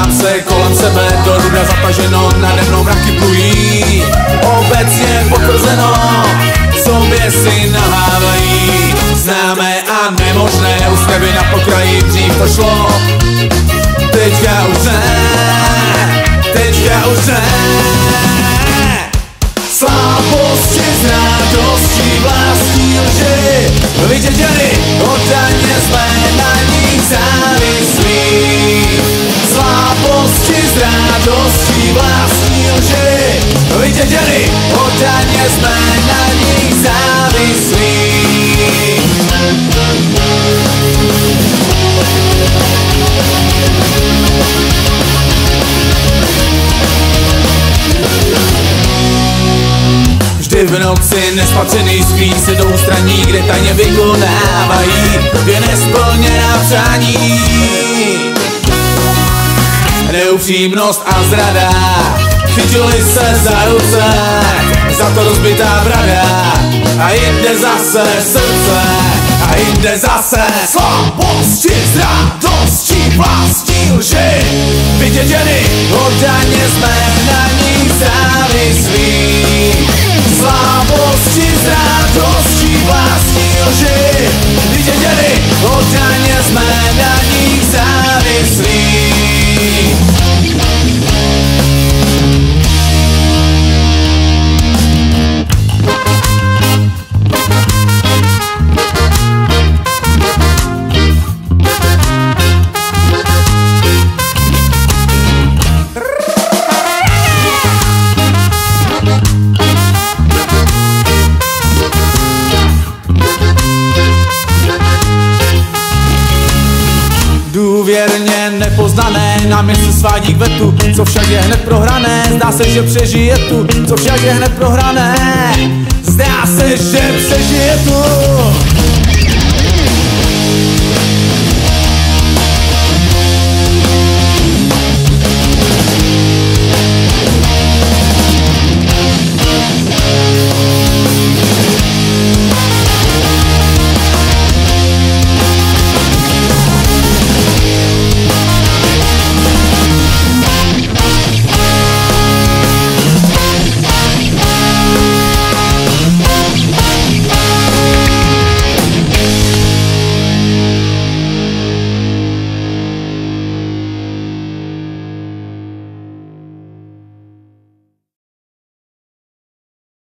Dívám se kolem sebe, do ruda zataženo, nade mnou mraky plují. Obecně potvrzeno, sobě si nahávají. Známé a nemožné, úsměvy na pokraji, dřív to šlo. Teďka už ne. Slabosti z radostí vlastní lži, vyděděli, oddaně jsme na nich závislí. Slabosti z radostí vlastní lži, vyděděli, oddaně jsme na nich závislí. Vždy v noci nespatřený skříň se do ústraní, kde tajně vykonávají dvě nesplněná přání. Neupřímnost a zrada, chytili se za ruce, za to rozbitá brada. A jinde zase srdce, a jinde zase slabosti z radostí vlastní lži. Vyděděni, oddaně jsme na nich závislí. Slabosti z radostí vlastní lži, vyděděli, oddaně jsme na nich závislí. Důvěrně nepoznané, na mě se svádí k vetu, co však je hned prohrané. Zdá se, že přežije tu, co však je hned prohrané. Zdá se, že přežije tu.